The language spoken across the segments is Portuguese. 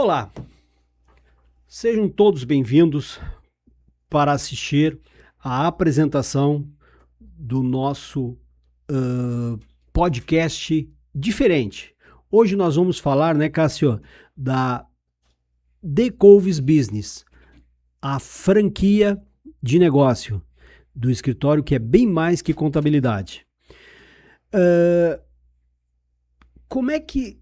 Olá, sejam todos bem-vindos para assistir à apresentação do nosso podcast diferente. Hoje nós vamos falar, né, Cássio, da Decouves Business, a franquia de negócio do escritório que é bem mais que contabilidade. Como é que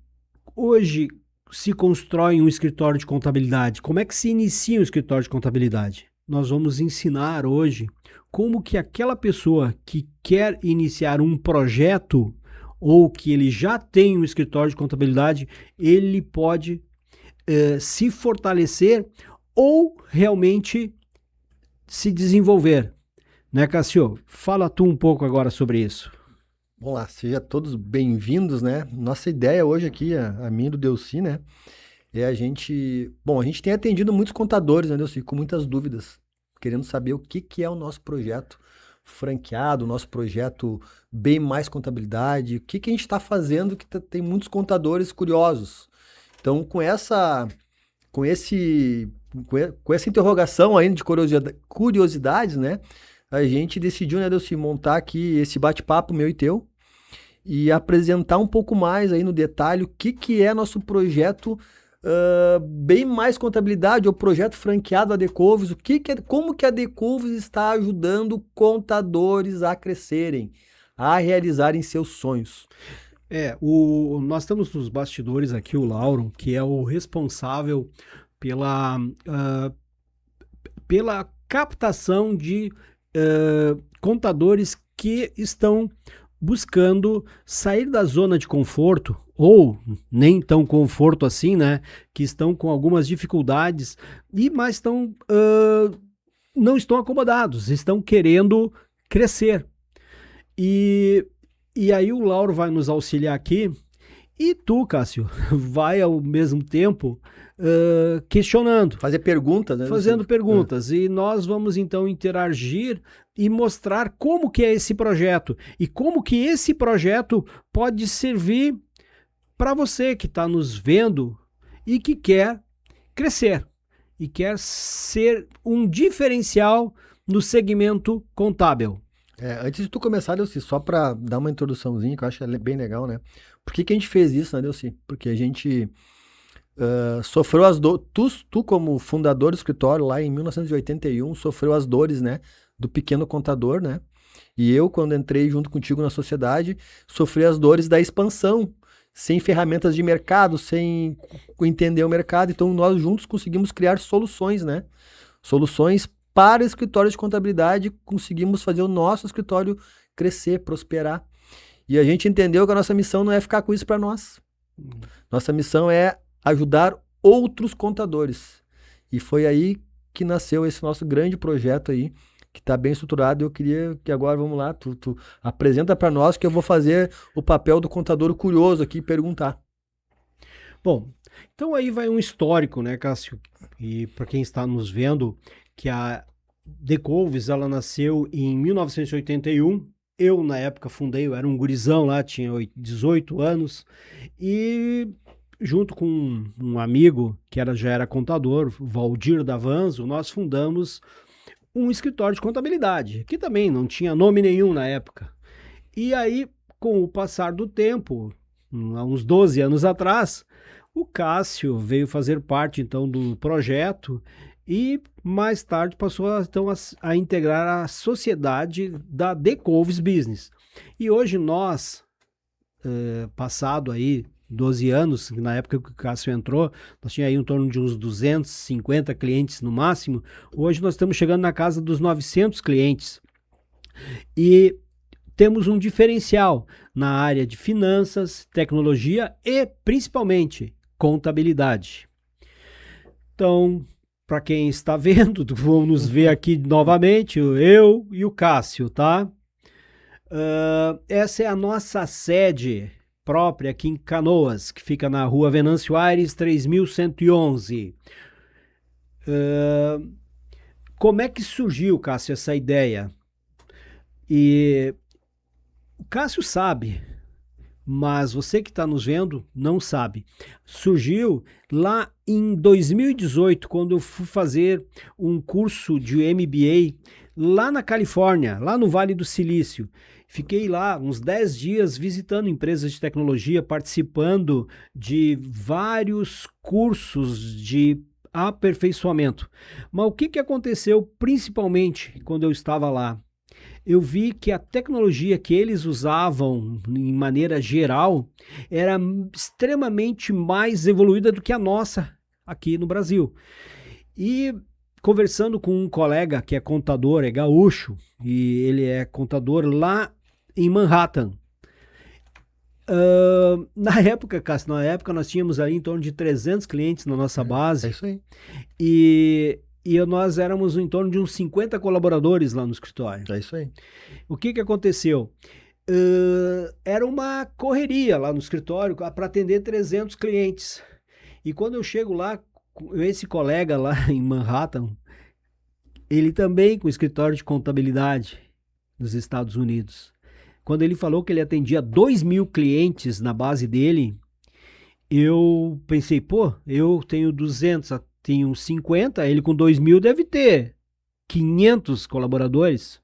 hoje se constrói um escritório de contabilidade? Como é que se inicia um escritório de contabilidade? Nós vamos ensinar hoje como que aquela pessoa que quer iniciar um projeto ou que ele já tem um escritório de contabilidade, ele pode se fortalecer ou realmente se desenvolver. Né, Cássio? Fala tu um pouco agora sobre isso. Vamos lá, sejam todos bem-vindos, né? Nossa ideia hoje aqui, a minha e do Delci, né? É a gente... Bom, a gente tem atendido muitos contadores, né, Delci? Com muitas dúvidas, querendo saber o que é o nosso projeto franqueado, o nosso projeto bem mais contabilidade, o que a gente está fazendo que tem muitos contadores curiosos. Então, com essa interrogação ainda de curiosidades, né? A gente decidiu, né, Delci, montar aqui esse bate-papo meu e teu e apresentar um pouco mais aí no detalhe o que é nosso projeto bem mais contabilidade, ou projeto franqueado a Decouves, como que a Decouves está ajudando contadores a crescerem, a realizarem seus sonhos. Nós estamos nos bastidores aqui, o Lauro, que é o responsável pela captação de contadores que estão buscando sair da zona de conforto, ou nem tão conforto assim, né? Que estão com algumas dificuldades, mas não estão acomodados, estão querendo crescer. E aí o Lauro vai nos auxiliar aqui, e tu, Cássio, vai ao mesmo tempo questionando. Fazer perguntas, né? Fazendo perguntas. E nós vamos então interagir e mostrar como que é esse projeto e como que esse projeto pode servir para você que está nos vendo e que quer crescer e quer ser um diferencial no segmento contábil. Antes de tu começar, Delci, só para dar uma introduçãozinha, que eu acho bem legal, né? Por que a gente fez isso, né, Delci? Porque a gente sofreu as dores. Tu, como fundador do escritório, lá em 1981, sofreu as dores, né, do pequeno contador, né? E eu, quando entrei junto contigo na sociedade, sofri as dores da expansão, sem ferramentas de mercado, sem entender o mercado. Então, nós juntos conseguimos criar soluções, né? Soluções para escritórios de contabilidade, conseguimos fazer o nosso escritório crescer, prosperar. E a gente entendeu que a nossa missão não é ficar com isso para nós. Nossa missão é ajudar outros contadores. E foi aí que nasceu esse nosso grande projeto aí, que está bem estruturado. Eu queria que agora, vamos lá, tu apresenta para nós, que eu vou fazer o papel do contador curioso aqui e perguntar. Bom, então aí vai um histórico, né, Cássio? E para quem está nos vendo, que a Decouves, ela nasceu em 1981. Eu, na época, fundei, eu era um gurizão lá, tinha 18 anos. E junto com um amigo que já era contador, Valdir Davanzo, nós fundamos um escritório de contabilidade, que também não tinha nome nenhum na época. E aí, com o passar do tempo, há uns 12 anos atrás, o Cássio veio fazer parte então do projeto e mais tarde passou a integrar a sociedade da Decouves Business. E hoje nós, passado aí 12 anos, na época que o Cássio entrou, nós tínhamos aí em torno de uns 250 clientes no máximo. Hoje nós estamos chegando na casa dos 900 clientes. E temos um diferencial na área de finanças, tecnologia e principalmente contabilidade. Então, para quem está vendo, vamos nos ver aqui novamente, eu e o Cássio, tá? Essa é a nossa sede própria aqui em Canoas, que fica na rua Venâncio Aires, 3111. Como é que surgiu, Cássio, essa ideia? E o Cássio sabe mas você que está nos vendo não sabe. Surgiu lá em 2018, quando eu fui fazer um curso de MBA lá na Califórnia, lá no Vale do Silício. Fiquei lá uns 10 dias visitando empresas de tecnologia, participando de vários cursos de aperfeiçoamento. Mas o que aconteceu principalmente quando eu estava lá? Eu vi que a tecnologia que eles usavam em maneira geral era extremamente mais evoluída do que a nossa aqui no Brasil. E conversando com um colega que é contador, é gaúcho, e ele é contador lá em Manhattan. Na época, Cássio, nós tínhamos ali em torno de 300 clientes na nossa base. É isso aí. E nós éramos em torno de uns 50 colaboradores lá no escritório. É isso aí. O que aconteceu? Era uma correria lá no escritório para atender 300 clientes. E quando eu chego lá, esse colega lá em Manhattan, ele também com escritório de contabilidade nos Estados Unidos. Quando ele falou que ele atendia 2.000 clientes na base dele, eu pensei, pô, eu tenho 200, tenho 50, ele com 2.000 deve ter 500 colaboradores.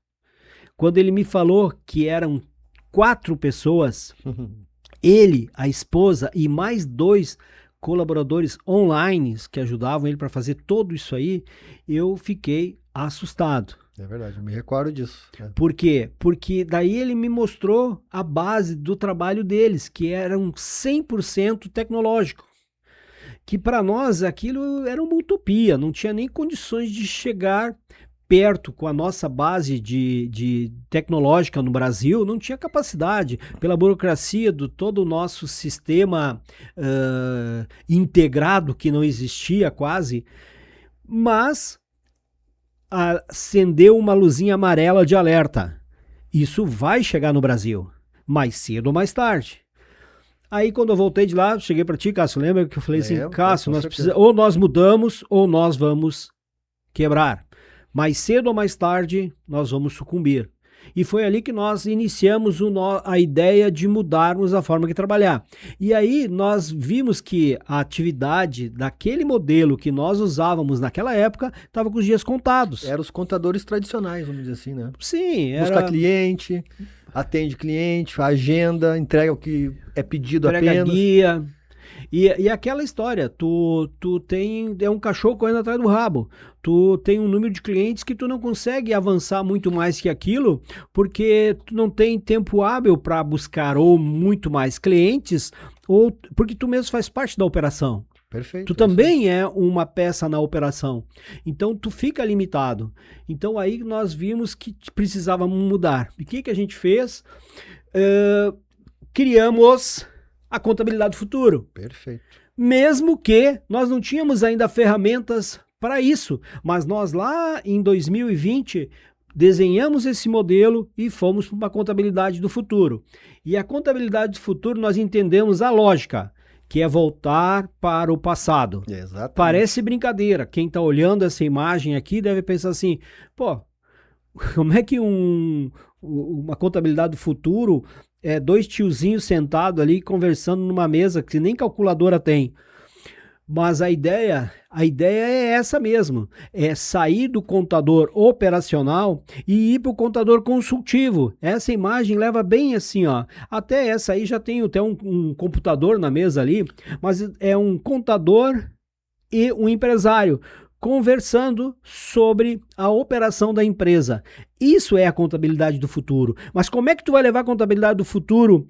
Quando ele me falou que eram 4 pessoas, ele, a esposa e mais 2 colaboradores online que ajudavam ele para fazer tudo isso aí, eu fiquei assustado. É verdade, eu me recordo disso. Por quê? Porque daí ele me mostrou a base do trabalho deles, que era um 100% tecnológico. Que para nós aquilo era uma utopia, não tinha nem condições de chegar perto com a nossa base de tecnológica no Brasil, não tinha capacidade, pela burocracia do todo o nosso sistema integrado, que não existia quase, mas acendeu uma luzinha amarela de alerta. Isso vai chegar no Brasil, mais cedo ou mais tarde. Aí quando eu voltei de lá, cheguei para ti, Cássio, lembra que eu falei assim, Cássio, ou nós mudamos ou nós vamos quebrar. Mais cedo ou mais tarde, nós vamos sucumbir. E foi ali que nós iniciamos a ideia de mudarmos a forma de trabalhar. E aí nós vimos que a atividade daquele modelo que nós usávamos naquela época estava com os dias contados. Eram os contadores tradicionais, vamos dizer assim, né? Sim. Busca cliente, atende cliente, agenda, entrega o que é pedido entrega apenas. Guia. E aquela história, tu tem um cachorro correndo atrás do rabo. Tu tem um número de clientes que tu não consegue avançar muito mais que aquilo, porque tu não tem tempo hábil para buscar ou muito mais clientes, ou porque tu mesmo faz parte da operação. Perfeito. Tu também é uma peça na operação. Então tu fica limitado. Então aí nós vimos que precisávamos mudar. E o que a gente fez? Criamos a contabilidade do futuro. Perfeito. Mesmo que nós não tínhamos ainda ferramentas para isso, mas nós lá em 2020 desenhamos esse modelo e fomos para uma contabilidade do futuro. E a contabilidade do futuro nós entendemos a lógica, que é voltar para o passado. Exatamente. Parece brincadeira. Quem está olhando essa imagem aqui deve pensar assim, pô, como é que uma contabilidade do futuro é 2 tiozinhos sentados ali conversando numa mesa que nem calculadora tem? Mas a ideia é essa mesmo, é sair do contador operacional e ir para o contador consultivo. Essa imagem leva bem assim, ó. Até essa aí já tem até um computador na mesa ali, mas é um contador e um empresário conversando sobre a operação da empresa. Isso é a contabilidade do futuro. Mas como é que tu vai levar a contabilidade do futuro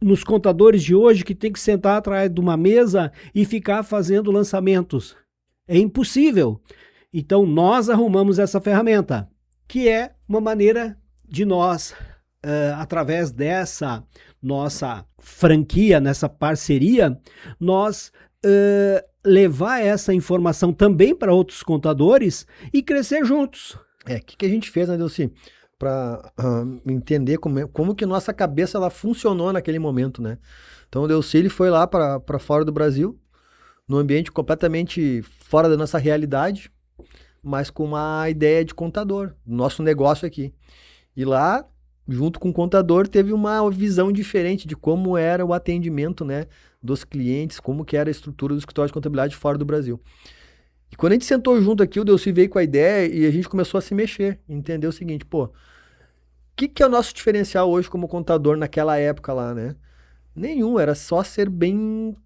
nos contadores de hoje que tem que sentar atrás de uma mesa e ficar fazendo lançamentos? É impossível. Então nós arrumamos essa ferramenta, que é uma maneira de nós, através dessa nossa franquia, nessa parceria, nós levar essa informação também para outros contadores e crescer juntos. O que a gente fez, né, Delci? Para entender como que nossa cabeça ela funcionou naquele momento, né? Então o Delci ele foi lá para fora do Brasil, num ambiente completamente fora da nossa realidade, mas com uma ideia de contador, nosso negócio aqui. E lá junto com o contador, teve uma visão diferente de como era o atendimento, né, dos clientes, como que era a estrutura do escritório de contabilidade fora do Brasil. E quando a gente sentou junto aqui, o Delcy veio com a ideia e a gente começou a se mexer, entender o seguinte, pô, o que é o nosso diferencial hoje como contador naquela época lá, né? Nenhum, era só ser bem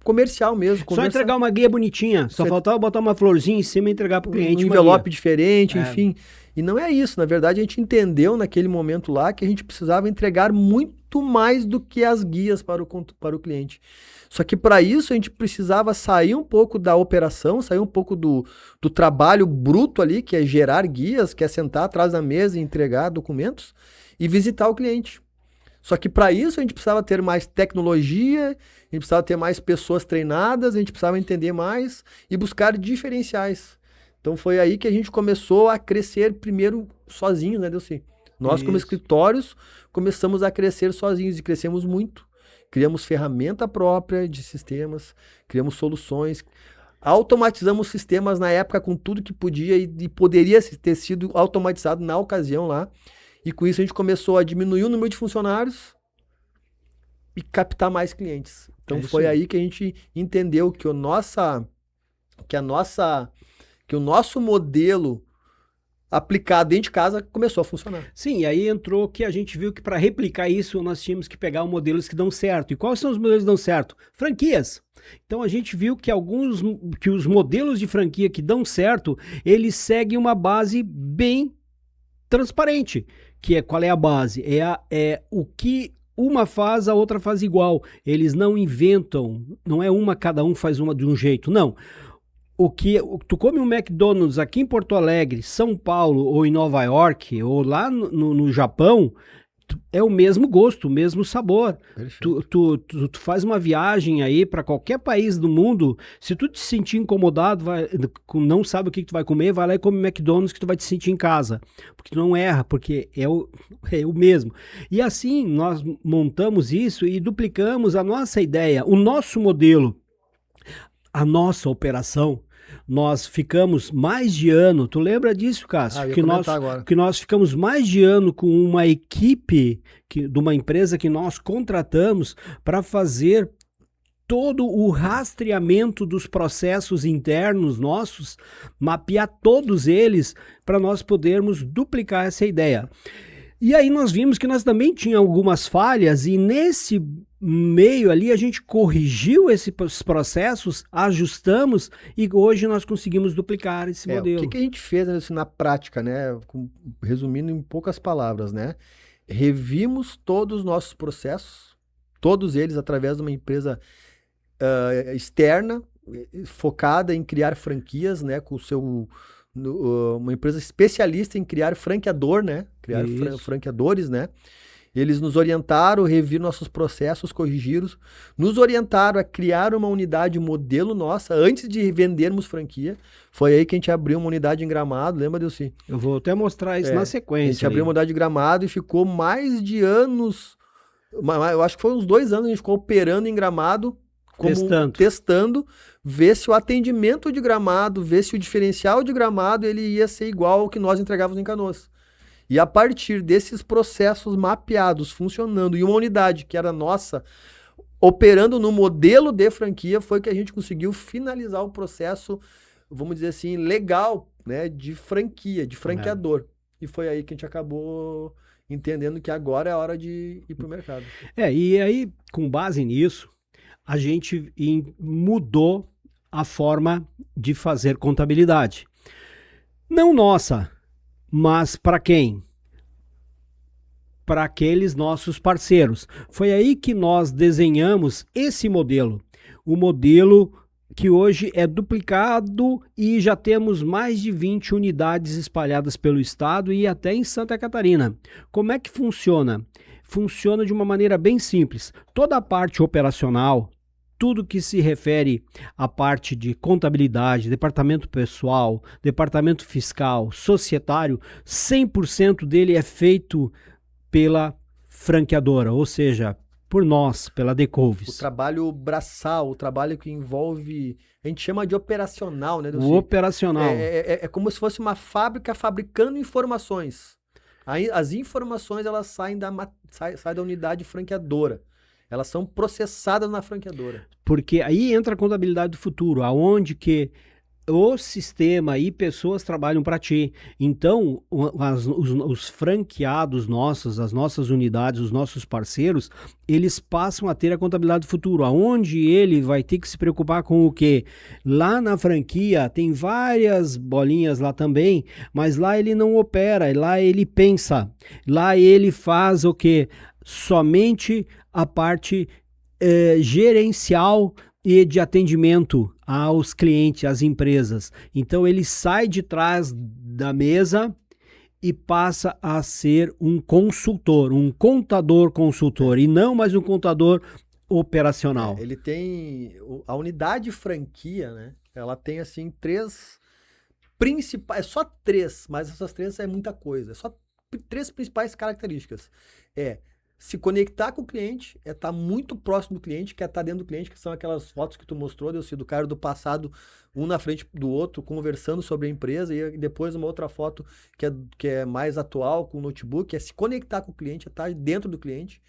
comercial mesmo. Só entregar uma guia bonitinha, só faltava botar uma florzinha em cima e entregar para o cliente. Um envelope diferente, enfim. E não é isso, na verdade a gente entendeu naquele momento lá que a gente precisava entregar muito mais do que as guias para o cliente. Só que para isso a gente precisava sair um pouco da operação, sair um pouco do trabalho bruto ali, que é gerar guias, que é sentar atrás da mesa e entregar documentos, e visitar o cliente. Só que para isso a gente precisava ter mais tecnologia, a gente precisava ter mais pessoas treinadas, a gente precisava entender mais e buscar diferenciais. Então foi aí que a gente começou a crescer primeiro sozinhos, né, Delcy? Nós, como escritórios, começamos a crescer sozinhos e crescemos muito. Criamos ferramenta própria de sistemas, criamos soluções, automatizamos sistemas na época com tudo que podia e poderia ter sido automatizado na ocasião lá. E com isso a gente começou a diminuir o número de funcionários e captar mais clientes. Então foi aí que a gente entendeu que o nosso modelo aplicado dentro de casa começou a funcionar. Sim, e aí entrou que a gente viu que para replicar isso nós tínhamos que pegar modelos que dão certo. E quais são os modelos que dão certo? Franquias. Então a gente viu que os modelos de franquia que dão certo, eles seguem uma base bem transparente. Que é qual é a base? É o que uma faz, a outra faz igual. Eles não inventam, não é cada um faz uma de um jeito, não. Tu come um McDonald's aqui em Porto Alegre, São Paulo ou em Nova York ou lá no Japão, é o mesmo gosto, o mesmo sabor. Tu faz uma viagem aí para qualquer país do mundo, se tu te sentir incomodado, não sabe o que tu vai comer, vai lá e come McDonald's que tu vai te sentir em casa. Porque tu não erra, porque é o mesmo. E assim, nós montamos isso e duplicamos a nossa ideia, o nosso modelo, a nossa operação. Nós ficamos mais de ano, tu lembra disso, Cássio? Que nós ficamos mais de ano com uma equipe de uma empresa que nós contratamos para fazer todo o rastreamento dos processos internos nossos, mapear todos eles para nós podermos duplicar essa ideia. E aí nós vimos que nós também tínhamos algumas falhas e nesse meio ali a gente corrigiu esses processos, ajustamos e hoje nós conseguimos duplicar esse modelo. O que a gente fez assim, na prática, né? Resumindo em poucas palavras, né? Revimos todos os nossos processos, todos eles através de uma empresa externa, focada em criar franquias, né? Com o seu... uma empresa especialista em criar franqueador, né? Criar franqueadores, né? Eles nos orientaram, reviram nossos processos, corrigiram, nos orientaram a criar uma unidade modelo nossa antes de vendermos franquia. Foi aí que a gente abriu uma unidade em Gramado, lembra, Delcy? Eu vou até mostrar isso na sequência. A gente abriu uma unidade em Gramado e ficou mais de anos, eu acho que foi uns 2 anos, a gente ficou operando em Gramado, testando, ver se o atendimento de Gramado, ver se o diferencial de Gramado ele ia ser igual ao que nós entregávamos em Canoas. E a partir desses processos mapeados, funcionando, e uma unidade que era nossa, operando no modelo de franquia, foi que a gente conseguiu finalizar o processo, vamos dizer assim, legal, né, de franquia, de franqueador. E foi aí que a gente acabou entendendo que agora é a hora de ir para o mercado. E aí, com base nisso, a gente mudou a forma de fazer contabilidade. Não nossa, mas para quem? Para aqueles nossos parceiros. Foi aí que nós desenhamos esse modelo. O modelo que hoje é duplicado e já temos mais de 20 unidades espalhadas pelo estado e até em Santa Catarina. Como é que funciona? Funciona de uma maneira bem simples. Toda a parte operacional, tudo que se refere à parte de contabilidade, departamento pessoal, departamento fiscal, societário, 100% dele é feito pela franqueadora, ou seja, por nós, pela Decouves. O trabalho braçal, o trabalho que envolve, a gente chama de operacional, né? O operacional. É como se fosse uma fábrica fabricando informações. Aí, as informações, elas saem saem da unidade franqueadora. Elas são processadas na franqueadora. Porque aí entra a contabilidade do futuro, aonde que o sistema e pessoas trabalham para ti. Então, os franqueados nossos, as nossas unidades, os nossos parceiros, eles passam a ter a contabilidade do futuro, aonde ele vai ter que se preocupar com o quê? Lá na franquia tem várias bolinhas lá também, mas lá ele não opera, lá ele pensa, lá ele faz o quê? Somente a parte gerencial e de atendimento aos clientes, às empresas. Então ele sai de trás da mesa e passa a ser um consultor, um contador consultor, e não mais um contador operacional. Ele tem a unidade franquia, né? Ela tem assim 3 principais, é só 3, mas essas 3 é muita coisa. É só 3 principais características. Se conectar com o cliente, estar muito próximo do cliente, que é estar dentro do cliente, que são aquelas fotos que tu mostrou, Delcy, do cara do passado, um na frente do outro, conversando sobre a empresa, e depois uma outra foto que é mais atual, com o notebook, é se conectar com o cliente, é estar dentro do cliente.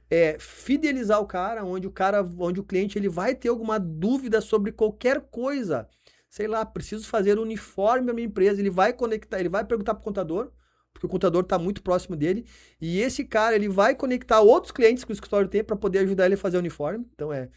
É fidelizar o cara, onde o cliente ele vai ter alguma dúvida sobre qualquer coisa. Sei lá, preciso fazer um uniforme para minha empresa, ele vai conectar, ele vai perguntar para o contador, porque o contador está muito próximo dele, e esse cara ele vai conectar outros clientes que o escritório tem para poder ajudar ele a fazer o uniforme. Então é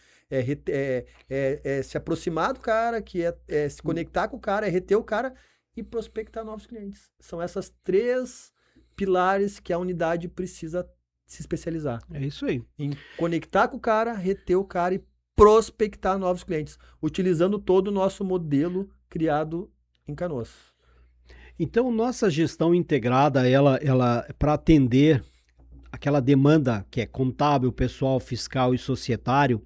se aproximar do cara, é se conectar com o cara, é reter o cara e prospectar novos clientes. São essas 3 pilares que a unidade precisa se especializar. É isso aí. Em conectar com o cara, reter o cara e prospectar novos clientes, utilizando todo o nosso modelo criado em Canoas. Então, nossa gestão integrada, ela para atender aquela demanda que é contábil, pessoal, fiscal e societário,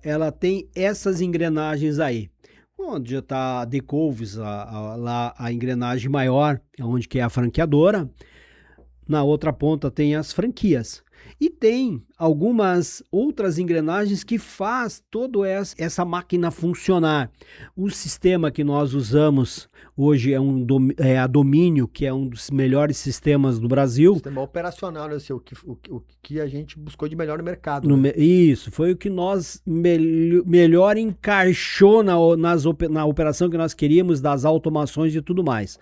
ela tem essas engrenagens aí. Onde já está a Decouves, lá a engrenagem maior, onde que é a franqueadora. Na outra ponta tem as franquias. E tem algumas outras engrenagens que faz toda essa máquina funcionar. O sistema que nós usamos hoje é a Domínio, que é um dos melhores sistemas do Brasil. Sistema operacional, né? O que a gente buscou de melhor no mercado. Isso, foi o que nós melhor encaixou na operação que nós queríamos, das automações e tudo mais.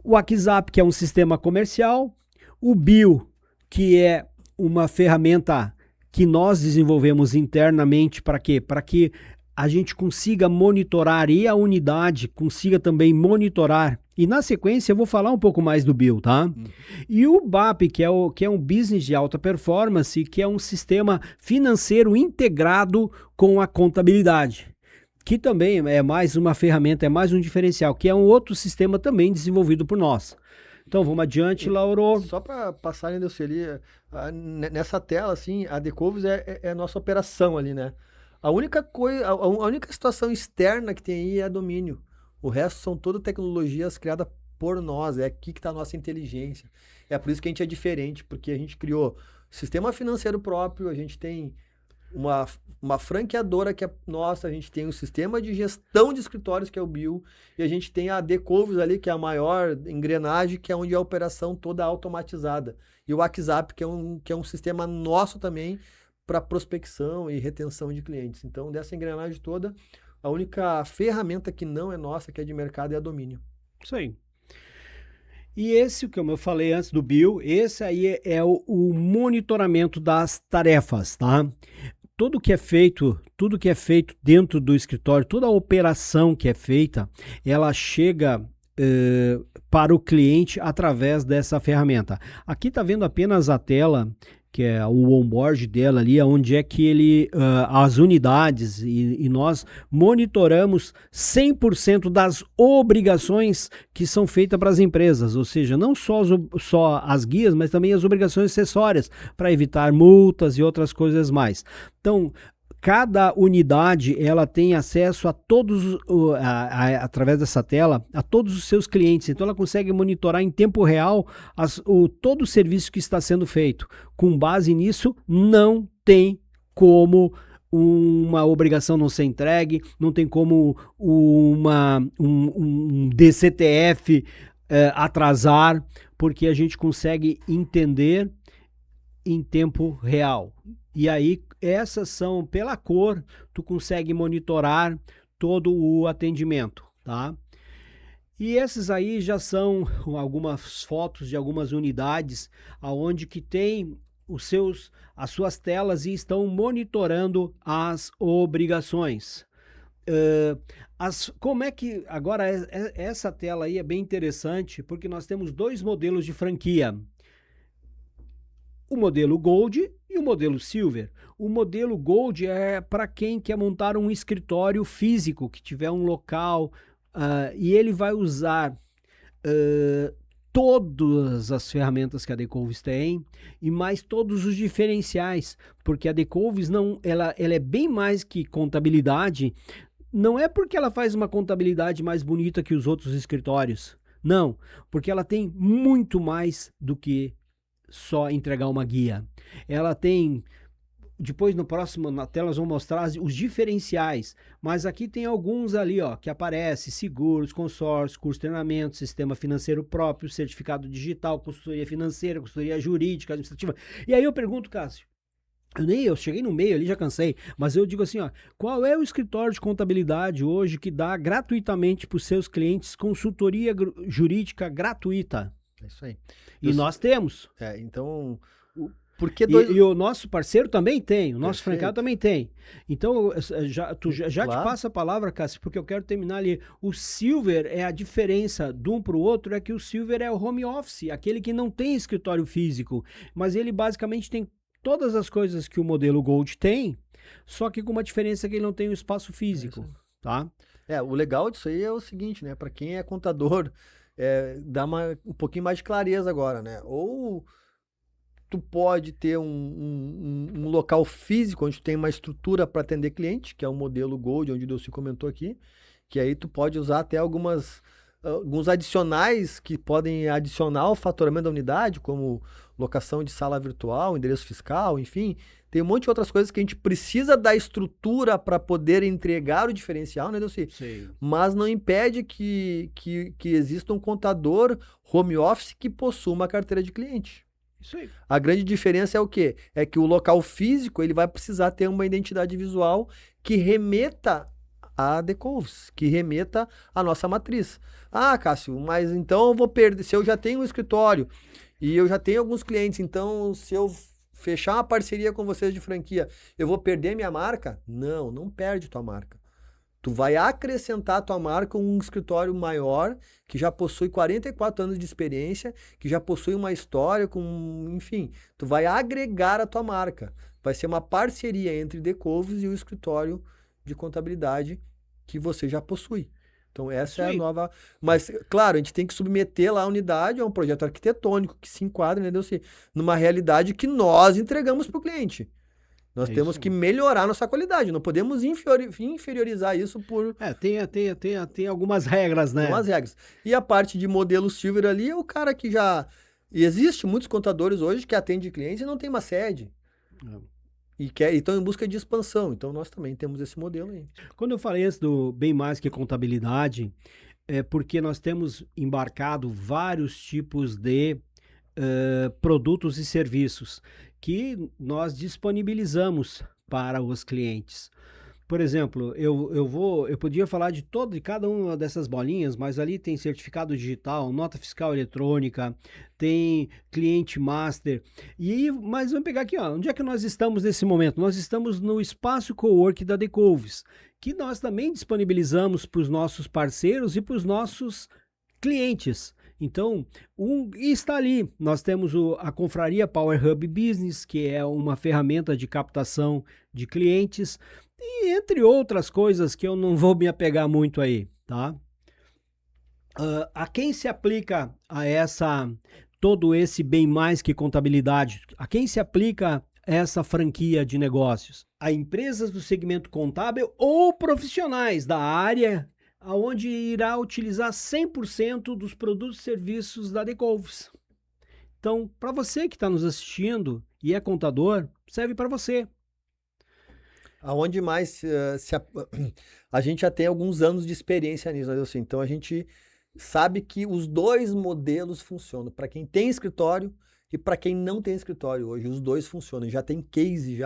O WhatsApp, que é um sistema comercial. O Bill, que é uma ferramenta que nós desenvolvemos internamente para quê? Para que a gente consiga monitorar e a unidade consiga também monitorar. E na sequência eu vou falar um pouco mais do Bill, tá? E o BAP, que é um business de alta performance, que é um sistema financeiro integrado com a contabilidade, que também é mais uma ferramenta, é mais um diferencial, que é um outro sistema também desenvolvido por nós. Então, vamos adiante, Lauro. Só para passar, né, Delcy, ali, nessa tela, assim, a Decouves é a nossa operação ali, né? A única coisa, a única situação externa que tem aí é a Domínio. O resto são todas tecnologias criadas por nós, é aqui que está a nossa inteligência. É por isso que a gente é diferente, porque a gente criou sistema financeiro próprio, a gente tem uma franqueadora que é nossa, a gente tem um sistema de gestão de escritórios que é o Bill, e a gente tem a Decouves ali, que é a maior engrenagem, que é onde é a operação toda automatizada. E o WhatsApp, que é um sistema nosso também para prospecção e retenção de clientes. Então, dessa engrenagem toda, a única ferramenta que não é nossa, que é de mercado, é a Domínio. Isso aí. E esse, como eu falei antes do Bill, esse aí é o monitoramento das tarefas, tá? Tudo que é feito dentro do escritório, toda a operação que é feita, ela chega para o cliente através dessa ferramenta. Aqui está vendo apenas a tela, que é o onboard dela ali, onde é que as unidades e nós monitoramos 100% das obrigações que são feitas para as empresas, ou seja, não só as guias, mas também as obrigações acessórias, para evitar multas e outras coisas mais. Então, cada unidade ela tem acesso a todos, através dessa tela, a todos os seus clientes. Então ela consegue monitorar em tempo real todo o serviço que está sendo feito. Com base nisso, não tem como uma obrigação não ser entregue, não tem como um DCTF atrasar, porque a gente consegue entender em tempo real. E aí, essas são, pela cor, tu consegue monitorar todo o atendimento, tá? E esses aí já são algumas fotos de algumas unidades aonde que tem as suas telas e estão monitorando as obrigações. Como é que agora essa tela aí é bem interessante porque nós temos dois modelos de franquia. O modelo Gold e o modelo Silver. O modelo Gold é para quem quer montar um escritório físico, que tiver um local, e ele vai usar todas as ferramentas que a Decovis tem e mais todos os diferenciais, porque a Decovis não, ela é bem mais que contabilidade. Não é porque ela faz uma contabilidade mais bonita que os outros escritórios. Não, porque ela tem muito mais do que só entregar uma guia. Ela tem, depois no próximo, na tela nós vamos mostrar os diferenciais, mas aqui tem alguns ali, ó, que aparece: seguros, consórcios, curso de treinamento, sistema financeiro próprio, certificado digital, consultoria financeira, consultoria jurídica, administrativa. E aí eu pergunto, Cássio, eu cheguei no meio ali, já cansei, mas eu digo assim, ó, qual é o escritório de contabilidade hoje que dá gratuitamente para os seus clientes consultoria jurídica gratuita? É isso aí. E nós temos. Então, e o nosso parceiro também tem, o nosso Perfeito. franqueado também tem. Então, já Claro. te passo a palavra, Cássio, porque eu quero terminar ali. O Silver é a diferença de um para o outro, é que o Silver é o home office, aquele que não tem escritório físico, mas ele basicamente tem todas as coisas que o modelo Gold tem, só que com uma diferença que ele não tem o espaço físico, tá? O legal disso aí é o seguinte, né? Para quem é contador, dá um pouquinho mais de clareza agora, né? Ou tu pode ter um local físico onde tu tem uma estrutura para atender cliente, que é o modelo Gold, onde o Delcy comentou aqui, que aí tu pode usar até alguns adicionais que podem adicionar ao faturamento da unidade, como locação de sala virtual, endereço fiscal, enfim. Tem um monte de outras coisas que a gente precisa da estrutura para poder entregar o diferencial, né, Delcy? Sim. Mas não impede que exista um contador home office que possua uma carteira de cliente. Isso aí. A grande diferença é o quê? É que o local físico ele vai precisar ter uma identidade visual que remeta a Decovis, que remeta à nossa matriz. Ah, Cássio, mas então eu vou perder. Se eu já tenho um escritório e eu já tenho alguns clientes, então se eu fechar uma parceria com vocês de franquia, eu vou perder minha marca? Não, não perde tua marca. Tu vai acrescentar a tua marca um escritório maior, que já possui 44 anos de experiência, que já possui uma história enfim, tu vai agregar a tua marca. Vai ser uma parceria entre Decovis e o escritório de contabilidade que você já possui. Então essa é a nova... Mas, claro, a gente tem que submeter lá a unidade a um projeto arquitetônico que se enquadre, né, Delcy, numa realidade que nós entregamos para o cliente. Nós temos que melhorar nossa qualidade, não podemos inferiorizar isso por... Tem algumas regras, né? Algumas regras. E a parte de modelo Silver ali é o cara que já... E existe muitos contadores hoje que atendem clientes e não tem uma sede. E estão em busca de expansão. Então nós também temos esse modelo aí. Quando eu falei isso do bem mais que contabilidade, é porque nós temos embarcado vários tipos de produtos e serviços que nós disponibilizamos para os clientes. Por exemplo, eu podia falar de cada uma dessas bolinhas, mas ali tem certificado digital, nota fiscal eletrônica, tem cliente master. Mas vamos pegar aqui, ó, onde é que nós estamos nesse momento? Nós estamos no espaço cowork da Decovis, que nós também disponibilizamos para os nossos parceiros e para os nossos clientes. Então, está ali. Nós temos a Confraria Power Hub Business, que é uma ferramenta de captação de clientes, e entre outras coisas que eu não vou me apegar muito aí, tá? A quem se aplica todo esse bem mais que contabilidade? A quem se aplica essa franquia de negócios? A empresas do segmento contábil ou profissionais da área onde irá utilizar 100% dos produtos e serviços da Decovis. Então, para você que está nos assistindo e é contador, serve para você. Aonde mais a gente já tem alguns anos de experiência nisso, né? Assim, então a gente sabe que os dois modelos funcionam. Para quem tem escritório e para quem não tem escritório hoje, os dois funcionam. Já tem case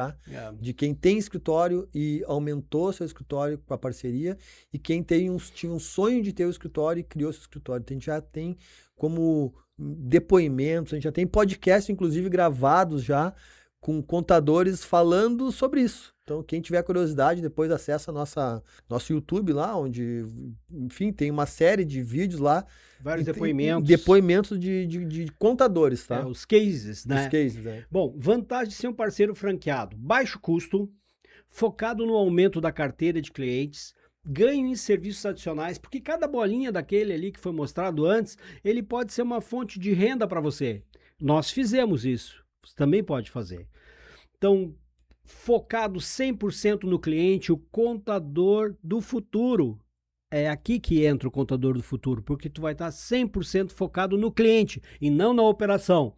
de quem tem escritório e aumentou seu escritório com a parceria e quem tinha um sonho de ter o escritório e criou seu escritório. Então, a gente já tem como depoimentos, a gente já tem podcast, inclusive, gravados já com contadores falando sobre isso. Então, quem tiver curiosidade, depois acessa nosso YouTube lá, onde, enfim, tem uma série de vídeos lá. Vários depoimentos. Depoimentos de contadores, tá? Os cases, né? Os cases, é. Bom, vantagem de ser um parceiro franqueado. Baixo custo, focado no aumento da carteira de clientes, ganho em serviços adicionais, porque cada bolinha daquele ali que foi mostrado antes, ele pode ser uma fonte de renda para você. Nós fizemos isso. Você também pode fazer. Então, focado 100% no cliente, o contador do futuro. É aqui que entra o contador do futuro, porque tu vai estar 100% focado no cliente e não na operação.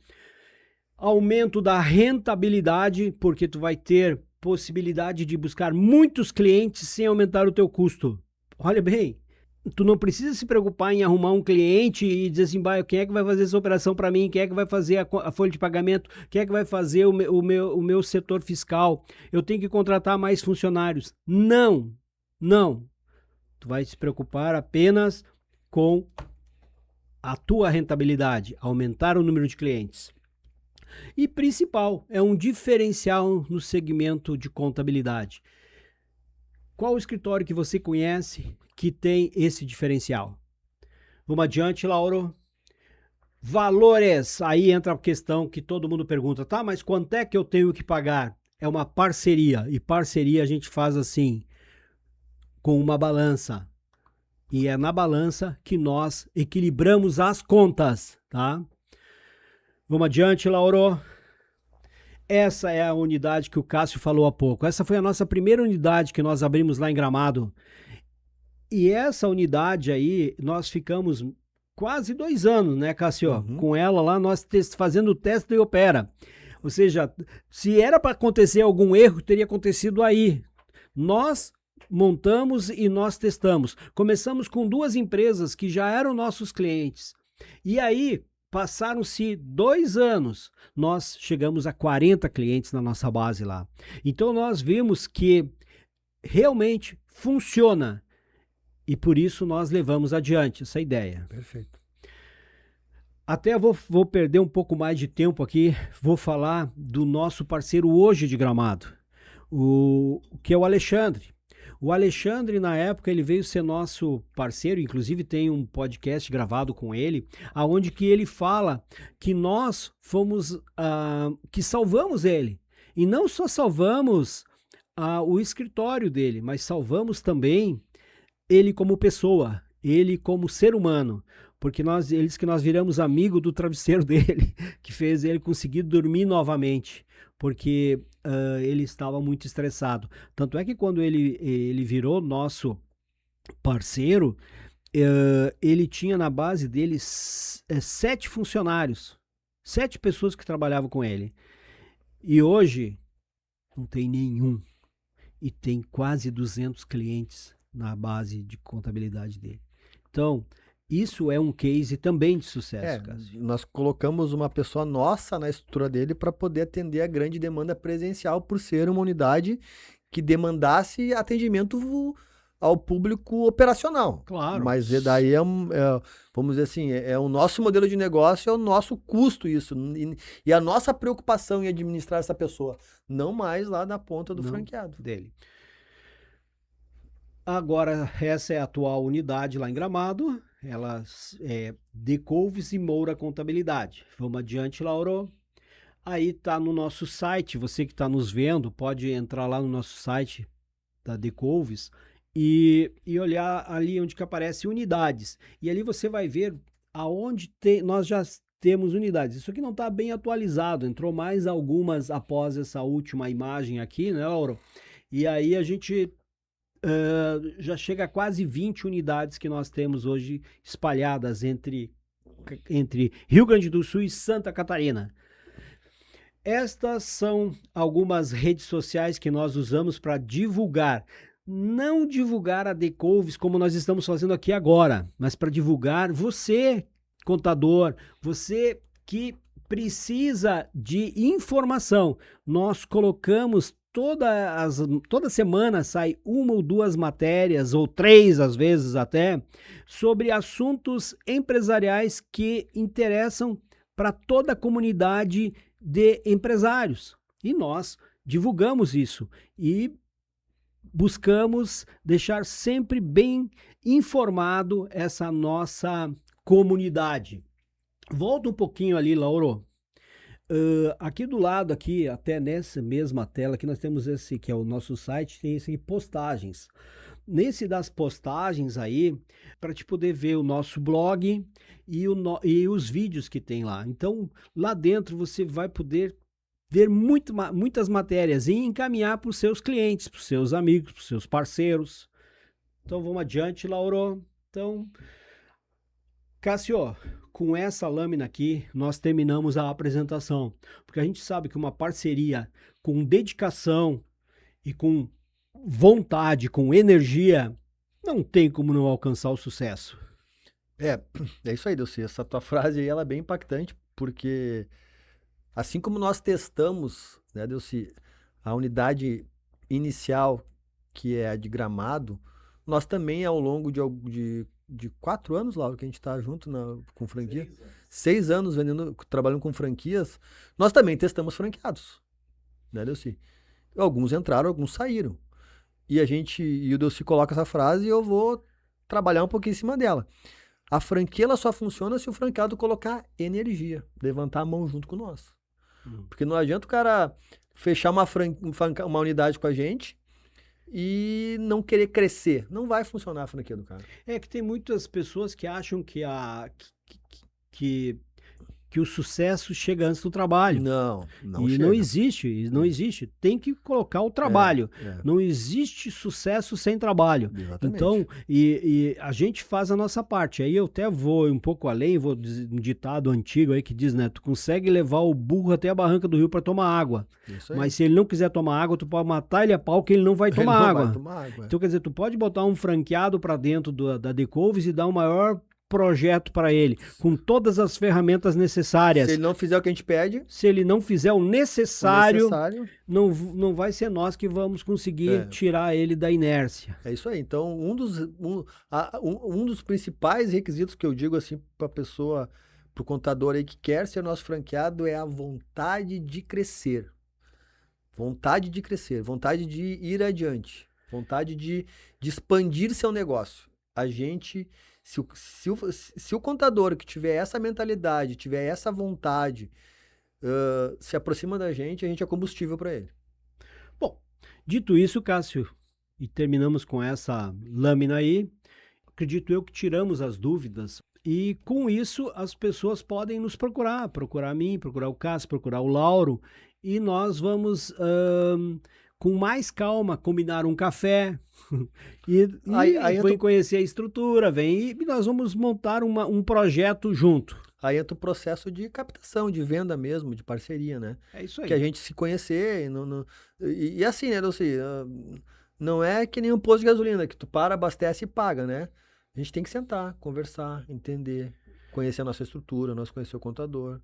Aumento da rentabilidade, porque tu vai ter possibilidade de buscar muitos clientes sem aumentar o teu custo. Olha bem, tu não precisa se preocupar em arrumar um cliente e dizer assim, quem é que vai fazer essa operação para mim? Quem é que vai fazer a folha de pagamento? Quem é que vai fazer o meu setor fiscal? Eu tenho que contratar mais funcionários. Não. Tu vai se preocupar apenas com a tua rentabilidade, aumentar o número de clientes. E principal, é um diferencial no segmento de contabilidade. Qual o escritório que você conhece que tem esse diferencial? Vamos adiante, Lauro. Valores. Aí entra a questão que todo mundo pergunta, tá? Mas quanto é que eu tenho que pagar? É uma parceria. E parceria a gente faz assim, com uma balança. E é na balança que nós equilibramos as contas, tá? Vamos adiante, Lauro. Essa é a unidade que o Cássio falou há pouco. Essa foi a nossa primeira unidade que nós abrimos lá em Gramado. E essa unidade aí, nós ficamos quase 2 anos, né, Cássio? Uhum. Com ela lá, nós fazendo o teste e opera. Ou seja, se era para acontecer algum erro, teria acontecido aí. Nós montamos e nós testamos. Começamos com 2 empresas que já eram nossos clientes. E aí, passaram-se 2 anos, nós chegamos a 40 clientes na nossa base lá. Então nós vimos que realmente funciona e por isso nós levamos adiante essa ideia. Perfeito. Até vou perder um pouco mais de tempo aqui, vou falar do nosso parceiro hoje de Gramado, que é o Alexandre. O Alexandre, na época, ele veio ser nosso parceiro, inclusive tem um podcast gravado com ele, aonde que ele fala que nós fomos, que salvamos ele. E não só salvamos o escritório dele, mas salvamos também ele como pessoa, ele como ser humano. Porque eles que nós viramos amigo do travesseiro dele, que fez ele conseguir dormir novamente, porque ele estava muito estressado. Tanto é que quando ele virou nosso parceiro, ele tinha na base dele 7 funcionários, 7 pessoas que trabalhavam com ele. E hoje não tem nenhum. E tem quase 200 clientes na base de contabilidade dele. Então, isso é um case também de sucesso, Cássio. Nós colocamos uma pessoa nossa na estrutura dele para poder atender a grande demanda presencial, por ser uma unidade que demandasse atendimento ao público operacional. Claro. Mas daí vamos dizer assim, é o nosso modelo de negócio, é o nosso custo isso. E a nossa preocupação em administrar essa pessoa, não mais lá da ponta do franqueado. Dele. Agora, essa é a atual unidade lá em Gramado. Ela é Decouves e Moura Contabilidade. Vamos adiante, Lauro. Aí tá no nosso site, você que está nos vendo, pode entrar lá no nosso site da Decouves e olhar ali onde que aparece unidades. E ali você vai ver aonde nós já temos unidades. Isso aqui não está bem atualizado, entrou mais algumas após essa última imagem aqui, né, Lauro? E aí a gente já chega a quase 20 unidades que nós temos hoje espalhadas entre Rio Grande do Sul e Santa Catarina. Estas são algumas redes sociais que nós usamos para divulgar. não divulgar a Decouves como nós estamos fazendo aqui agora, mas para divulgar você, contador, você que precisa de informação. Nós colocamos toda semana sai uma ou duas matérias, ou três às vezes até, sobre assuntos empresariais que interessam para toda a comunidade de empresários. E nós divulgamos isso e buscamos deixar sempre bem informado essa nossa comunidade. Volta um pouquinho ali, Lauro. Aqui do lado, aqui, até nessa mesma tela, aqui nós temos esse que é o nosso site, tem esse aqui, postagens. Nesse das postagens aí, para te poder ver o nosso blog e os vídeos que tem lá. Então, lá dentro você vai poder ver muitas matérias e encaminhar para os seus clientes, para os seus amigos, para os seus parceiros. Então, vamos adiante, Lauro. Então, Cássio, com essa lâmina aqui, nós terminamos a apresentação, porque a gente sabe que uma parceria com dedicação e com vontade, com energia, não tem como não alcançar o sucesso. É isso aí, Delci. Essa tua frase aí, ela é bem impactante, porque assim como nós testamos, né, Delci, a unidade inicial, que é a de Gramado, nós também, ao longo de 4 anos, Lauro, que a gente está junto com franquia, 6 anos trabalhando com franquias, nós também testamos franqueados, né, Delci? Alguns entraram, alguns saíram. E o Delci coloca essa frase e eu vou trabalhar um pouquinho em cima dela. A franquia ela só funciona se o franqueado colocar energia, levantar a mão junto com nós. Porque não adianta o cara fechar uma unidade com a gente e não querer crescer. Não vai funcionar a franquia do cara. É que tem muitas pessoas que acham que o sucesso chega antes do trabalho. Não e chega. Não existe. Tem que colocar o trabalho. Não existe sucesso sem trabalho. Exatamente. Então, e a gente faz a nossa parte. Aí eu até vou um pouco além, vou um ditado antigo aí que diz, né? Tu consegue levar o burro até a barranca do rio para tomar água. Mas se ele não quiser tomar água, tu pode matar ele a pau que ele não vai tomar água. Então, quer dizer, tu pode botar um franqueado para dentro da Decouves e dar o maior projeto para ele, com todas as ferramentas necessárias. Se ele não fizer o que a gente pede, se ele não fizer o necessário, não vai ser nós que vamos conseguir tirar ele da inércia. É isso aí. Então, um dos principais requisitos que eu digo assim para a pessoa, para o contador aí que quer ser nosso franqueado, é a vontade de crescer. Vontade de crescer, vontade de ir adiante, vontade de expandir seu negócio. A gente... Se o contador que tiver essa mentalidade, tiver essa vontade, se aproxima da gente, a gente é combustível para ele. Bom, dito isso, Cássio, e terminamos com essa lâmina aí, acredito eu que tiramos as dúvidas e com isso as pessoas podem nos procurar a mim, procurar o Cássio, procurar o Lauro e nós vamos... com mais calma, combinar um café e vem conhecer a estrutura, e nós vamos montar um projeto junto. Aí entra o processo de captação, de venda mesmo, de parceria, né? É isso aí. Que a gente se conhecer e assim, né, Dulce? Não é que nem um posto de gasolina, que tu abastece e paga, né? A gente tem que sentar, conversar, entender, conhecer a nossa estrutura, nós conhecer o contador.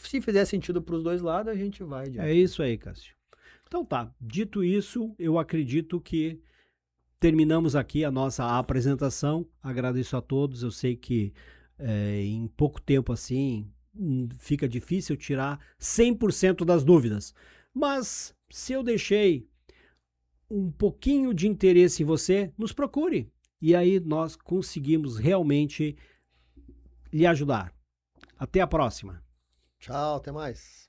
Se fizer sentido para os dois lados, a gente vai adiante. É isso aí, Cássio. Então tá, dito isso, eu acredito que terminamos aqui a nossa apresentação. Agradeço a todos, eu sei que em pouco tempo assim fica difícil tirar 100% das dúvidas, mas se eu deixei um pouquinho de interesse em você, nos procure e aí nós conseguimos realmente lhe ajudar. Até a próxima. Tchau, até mais.